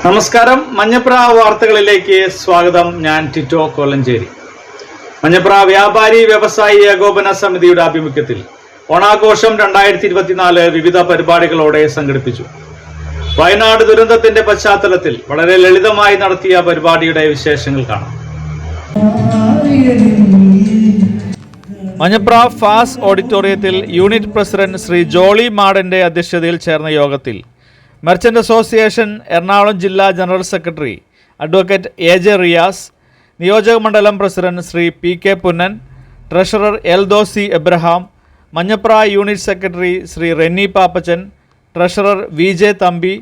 നമസ്കാരം. മഞ്ഞപ്ര വാർത്തകളിലേക്ക് സ്വാഗതം. ഞാൻ ടിറ്റോ കൊല്ലഞ്ചേരി. മഞ്ഞപ്ര വ്യാപാരി വ്യവസായി ഏകോപന സമിതിയുടെ ആഭിമുഖ്യത്തിൽ ഓണാഘോഷം 2024 വിവിധ പരിപാടികളോടെ സംഘടിപ്പിച്ചു. വയനാട് ദുരന്തത്തിന്റെ പശ്ചാത്തലത്തിൽ വളരെ ലളിതമായി നടത്തിയ പരിപാടിയുടെ വിശേഷങ്ങൾ കാണാം. മഞ്ഞപ്ര ഫാസ് ഓഡിറ്റോറിയത്തിൽ യൂണിറ്റ് പ്രസിഡന്റ് ശ്രീ ജോളി മാടന്റെ അധ്യക്ഷതയിൽ ചേർന്ന യോഗത്തിൽ മെർച്ചന്റ് അസോസിയേഷൻ എറണാകുളം ജില്ലാ general secretary advocate AJ Riyas, നിയോജക മണ്ഡലം president Shri PK Punnan, treasurer Eldhose Abraham, Manjapra unit secretary Shri Renny Pappachan, treasurer VJ Thampi,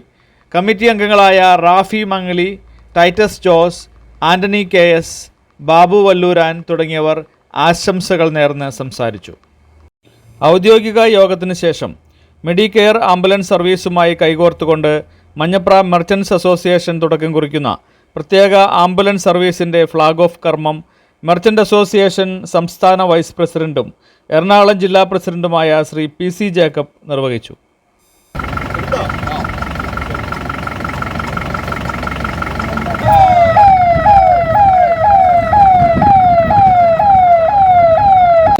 committee അംഗങ്ങളായ റാഫി മംഗലി, ടൈറ്റസ് ജോസ്, ആന്റണി KS, ബാബു വല്ലൂരാൻ തുടങ്ങിയവർ ആശംസകൾ നേർന്ന് സംസാരിച്ചു. ഔദ്യോഗിക യോഗത്തിന് ശേഷം മെഡിക്കെയർ ആംബുലൻസ് സർവീസുമായി കൈകോർത്തുകൊണ്ട് മഞ്ഞപ്ര മെർച്ചൻസ് അസോസിയേഷൻ തുടക്കം കുറിക്കുന്ന പ്രത്യേക ആംബുലൻസ് സർവീസിൻ്റെ ഫ്ലാഗ് ഓഫ് കർമ്മം മെർച്ചൻ്റ് അസോസിയേഷൻ സംസ്ഥാന വൈസ് പ്രസിഡന്റും എറണാകുളം ജില്ലാ പ്രസിഡന്റുമായ ശ്രീ PC ജേക്കബ് നിർവഹിച്ചു.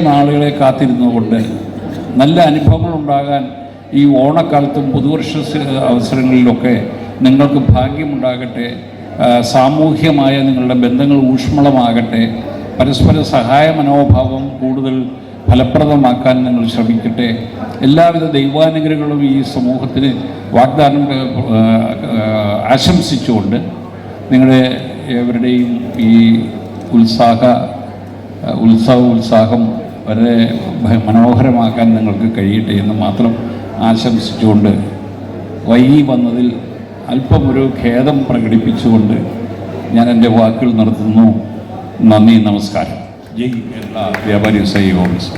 നാളുകളെ കാത്തിരുന്നുകൊണ്ട് നല്ല അനുഭവങ്ങൾ ഉണ്ടാകാൻ ഈ ഓണക്കാലത്തും പുതുവർഷ അവസരങ്ങളിലൊക്കെ നിങ്ങൾക്ക് ഭാഗ്യമുണ്ടാകട്ടെ. സാമൂഹ്യമായ നിങ്ങളുടെ ബന്ധങ്ങൾ ഊഷ്മളമാകട്ടെ. പരസ്പര സഹായ മനോഭാവം കൂടുതൽ ഫലപ്രദമാക്കാൻ നിങ്ങൾ ശ്രമിക്കട്ടെ. എല്ലാവിധ ദൈവാനുഗ്രഹങ്ങളും ഈ സമൂഹത്തിന് വാഗ്ദാനം ആശംസിച്ചുകൊണ്ട് നിങ്ങളുടെ ഏവരുടെയും ഈ ഉത്സാഹം വളരെ മനോഹരമാക്കാൻ നിങ്ങൾക്ക് കഴിയട്ടെ എന്ന് മാത്രം ആശംസിച്ചുകൊണ്ട് വൈകി വന്നതിൽ അല്പം ഒരു ഖേദം പ്രകടിപ്പിച്ചുകൊണ്ട് ഞാൻ എൻ്റെ വാക്കുകൾ നിർത്തുന്നു. നന്ദി, നമസ്കാരം. ജയ് കേരള വ്യാപാരി വ്യവസായി കോൺഗ്രസ്.